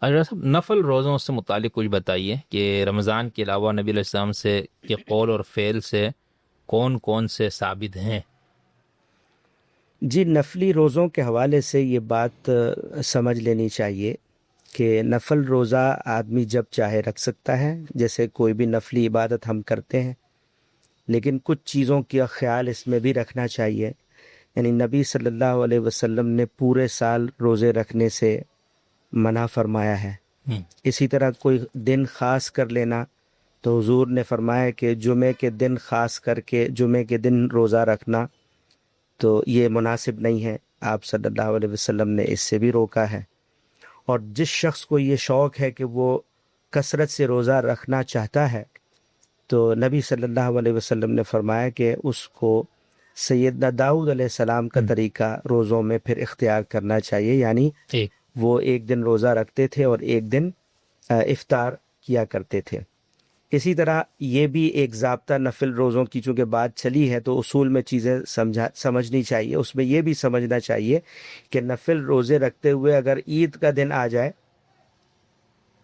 Doctor صاحب نفل روزوں سے متعلق کچھ بتائیے کہ رمضان کے علاوہ نبی علیہ السلام سے کے قول اور فعل سے کون کون سے ثابت ہیں؟ جی، نفلی روزوں کے حوالے سے یہ بات سمجھ لینی چاہیے کہ نفل روزہ آدمی جب چاہے رکھ سکتا ہے، جیسے کوئی بھی نفلی عبادت ہم کرتے ہیں، لیکن کچھ چیزوں کا خیال اس میں بھی رکھنا چاہیے۔ یعنی نبی صلی اللہ علیہ وسلم نے پورے سال روزے رکھنے سے منع فرمایا ہے۔ اسی طرح کوئی دن خاص کر لینا، تو حضور نے فرمایا کہ جمعے کے دن خاص کر کے جمعے کے دن روزہ رکھنا تو یہ مناسب نہیں ہے، آپ صلی اللہ علیہ وسلم نے اس سے بھی روکا ہے۔ اور جس شخص کو یہ شوق ہے کہ وہ کثرت سے روزہ رکھنا چاہتا ہے، تو نبی صلی اللہ علیہ وسلم نے فرمایا کہ اس کو سیدنا داؤد علیہ السلام کا طریقہ روزوں میں پھر اختیار کرنا چاہیے، یعنی وہ ایک دن روزہ رکھتے تھے اور ایک دن افطار کیا کرتے تھے۔ اسی طرح یہ بھی ایک ضابطہ نفل روزوں کی چونکہ بات چلی ہے تو اصول میں چیزیں سمجھنی چاہیے۔ اس میں یہ بھی سمجھنا چاہیے کہ نفل روزے رکھتے ہوئے اگر عید کا دن آ جائے،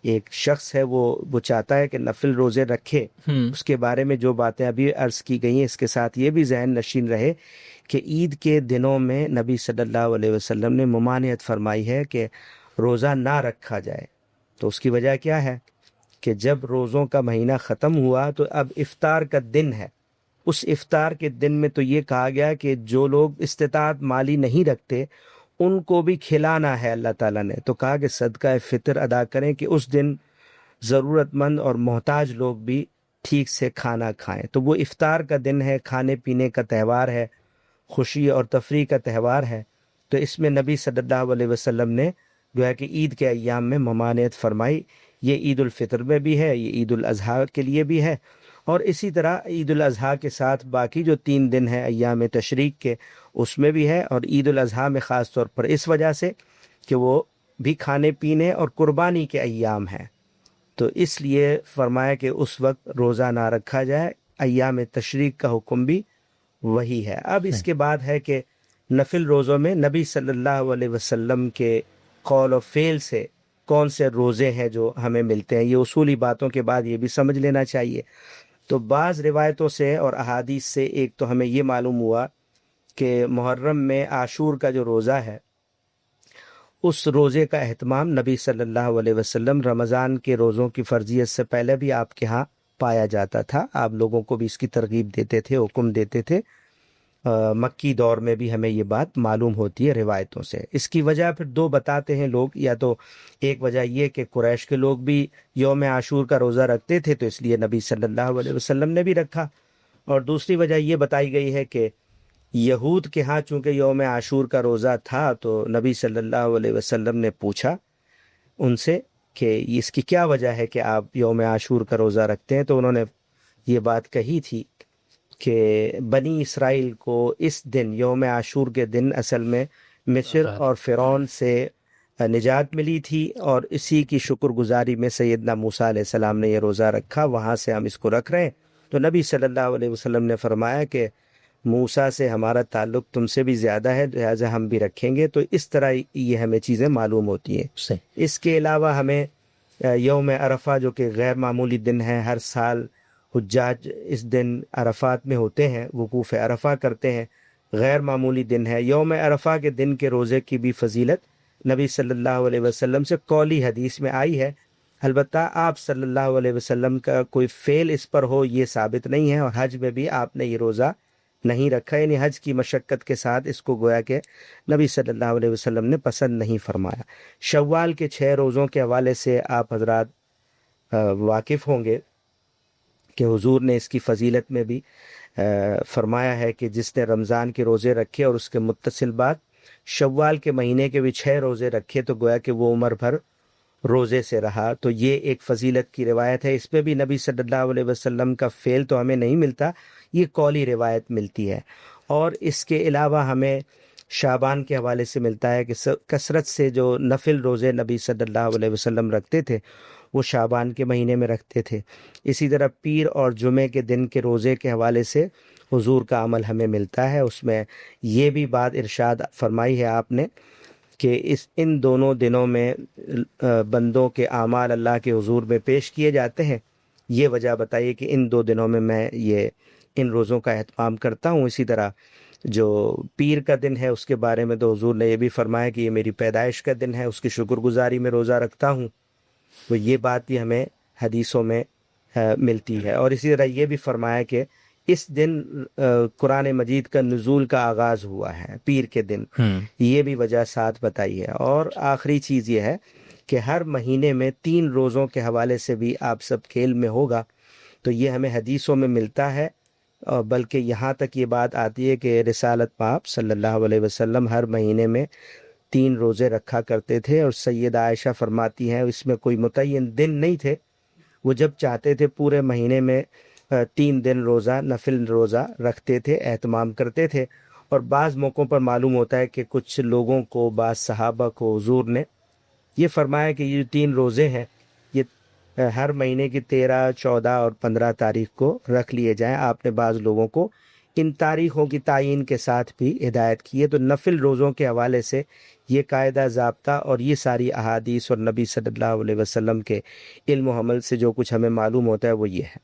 ایک شخص ہے وہ چاہتا ہے کہ نفل روزے رکھے، اس کے بارے میں جو باتیں ابھی عرض کی گئی ہیں اس کے ساتھ یہ بھی ذہن نشین رہے کہ عید کے دنوں میں نبی صلی اللہ علیہ وسلم نے ممانعت فرمائی ہے کہ روزہ نہ رکھا جائے۔ تو اس کی وجہ کیا ہے کہ جب روزوں کا مہینہ ختم ہوا تو اب افطار کا دن ہے، اس افطار کے دن میں تو یہ کہا گیا کہ جو لوگ استطاعت مالی نہیں رکھتے ان کو بھی کھلانا ہے۔ اللہ تعالیٰ نے تو کہا کہ صدقہ فطر ادا کریں کہ اس دن ضرورت مند اور محتاج لوگ بھی ٹھیک سے کھانا کھائیں۔ تو وہ افطار کا دن ہے، کھانے پینے کا تہوار ہے، خوشی اور تفریح کا تہوار ہے، تو اس میں نبی صلی اللہ علیہ وسلم نے گویا کہ عید کے ایام میں ممانعت فرمائی۔ یہ عید الفطر میں بھی ہے، یہ عید الاضحیٰ کے لیے بھی ہے، اور اسی طرح عید الاضحیٰ کے ساتھ باقی جو 3 دن ہیں ایام تشریق کے اس میں بھی ہے، اور عید الاضحیٰ میں خاص طور پر اس وجہ سے کہ وہ بھی کھانے پینے اور قربانی کے ایام ہیں، تو اس لیے فرمایا کہ اس وقت روزہ نہ رکھا جائے۔ ایام تشریق کا حکم بھی وہی ہے۔ اب اس کے بعد ہے کہ نفل روزوں میں نبی صلی اللہ علیہ وسلم کے قول و فعل سے کون سے روزے ہیں جو ہمیں ملتے ہیں، یہ اصولی باتوں کے بعد یہ بھی سمجھ لینا چاہیے۔ تو بعض روایتوں سے اور احادیث سے ایک تو ہمیں یہ معلوم ہوا کہ محرم میں عاشور کا جو روزہ ہے اس روزے کا اہتمام نبی صلی اللہ علیہ وسلم رمضان کے روزوں کی فرضیت سے پہلے بھی آپ کے ہاں پایا جاتا تھا، آپ لوگوں کو بھی اس کی ترغیب دیتے تھے، حکم دیتے تھے۔ مکی دور میں بھی ہمیں یہ بات معلوم ہوتی ہے روایتوں سے۔ اس کی وجہ پھر 2 بتاتے ہیں لوگ، یا تو ایک وجہ یہ کہ قریش کے لوگ بھی یوم عاشور کا روزہ رکھتے تھے تو اس لیے نبی صلی اللہ علیہ وسلم نے بھی رکھا، اور دوسری وجہ یہ بتائی گئی ہے کہ یہود کے ہاں چونکہ یوم عاشور کا روزہ تھا تو نبی صلی اللہ علیہ وسلم نے پوچھا ان سے کہ اس کی کیا وجہ ہے کہ آپ یوم عاشور کا روزہ رکھتے ہیں، تو انہوں نے یہ بات کہی تھی کہ بنی اسرائیل کو اس دن یوم عاشور کے دن اصل میں مصر اور فرعون سے نجات ملی تھی، اور اسی کی شکر گزاری میں سیدنا موسیٰ علیہ السلام نے یہ روزہ رکھا، وہاں سے ہم اس کو رکھ رہے ہیں۔ تو نبی صلی اللہ علیہ وسلم نے فرمایا کہ موسیٰ سے ہمارا تعلق تم سے بھی زیادہ ہے، لہٰذا ہم بھی رکھیں گے۔ تو اس طرح یہ ہمیں چیزیں معلوم ہوتی ہیں۔ اس کے علاوہ ہمیں یوم عرفہ جو کہ غیر معمولی دن ہے، ہر سال حجاج اس دن عرفات میں ہوتے ہیں، وقوف عرفہ کرتے ہیں، غیر معمولی دن ہے۔ یوم عرفہ کے دن کے روزے کی بھی فضیلت نبی صلی اللہ علیہ وسلم سے قولی حدیث میں آئی ہے، البتہ آپ صلی اللہ علیہ وسلم کا کوئی فعل اس پر ہو یہ ثابت نہیں ہے، اور حج میں بھی آپ نے یہ روزہ نہیں رکھا، یعنی حج کی مشقت کے ساتھ اس کو گویا کہ نبی صلی اللہ علیہ وسلم نے پسند نہیں فرمایا۔ شوال کے 6 روزوں کے حوالے سے آپ حضرات واقف ہوں گے کہ حضور نے اس کی فضیلت میں بھی فرمایا ہے کہ جس نے رمضان کے روزے رکھے اور اس کے متصل بعد شوال کے مہینے کے بھی 6 روزے رکھے تو گویا کہ وہ عمر بھر روزے سے رہا۔ تو یہ ایک فضیلت کی روایت ہے، اس پہ بھی نبی صلی اللہ علیہ وسلم کا فعل تو ہمیں نہیں ملتا، یہ قولی روایت ملتی ہے۔ اور اس کے علاوہ ہمیں شعبان کے حوالے سے ملتا ہے کہ کثرت سے جو نفل روزے نبی صلی اللہ علیہ وسلم رکھتے تھے وہ شعبان کے مہینے میں رکھتے تھے۔ اسی طرح پیر اور جمعے کے دن کے روزے کے حوالے سے حضور کا عمل ہمیں ملتا ہے، اس میں یہ بھی بات ارشاد فرمائی ہے آپ نے کہ ان دونوں دنوں میں بندوں کے اعمال اللہ کے حضور میں پیش کیے جاتے ہیں، یہ وجہ بتائیے کہ ان 2 دنوں میں ان روزوں کا اہتمام کرتا ہوں۔ اسی طرح جو پیر کا دن ہے اس کے بارے میں تو حضور نے یہ بھی فرمایا کہ یہ میری پیدائش کا دن ہے، اس کی شکر گزاری میں روزہ رکھتا ہوں، تو یہ بات بھی ہمیں حدیثوں میں ملتی ہے۔ اور اسی طرح یہ بھی فرمایا کہ اس دن قرآن مجید کا نزول کا آغاز ہوا ہے، پیر کے دن، یہ بھی وجہ ساتھ بتائی ہے۔ اور آخری چیز یہ ہے کہ ہر مہینے میں 3 روزوں کے حوالے سے بھی آپ سب کے علم میں ہوگا، تو یہ ہمیں حدیثوں میں ملتا ہے، اور بلکہ یہاں تک یہ بات آتی ہے کہ رسالت پاک صلی اللہ علیہ وسلم ہر مہینے میں 3 روزے رکھا کرتے تھے، اور سیدہ عائشہ فرماتی ہیں اس میں کوئی متعین دن نہیں تھے، وہ جب چاہتے تھے پورے مہینے میں 3 دن روزہ، نفل روزہ رکھتے تھے، اہتمام کرتے تھے۔ اور بعض موقعوں پر معلوم ہوتا ہے کہ کچھ لوگوں کو، بعض صحابہ کو حضور نے یہ فرمایا کہ یہ 3 روزے ہیں یہ ہر مہینے کی 13، 14 اور 15 تاریخ کو رکھ لیے جائیں۔ آپ نے بعض لوگوں کو ان تاریخوں کی تعیین کے ساتھ بھی ہدایت کی ہے۔ تو نفل روزوں کے حوالے سے یہ قاعدہ ضابطہ اور یہ ساری احادیث اور نبی صلی اللہ علیہ وسلم کے علم و عمل سے جو کچھ ہمیں معلوم ہوتا ہے وہ یہ ہے۔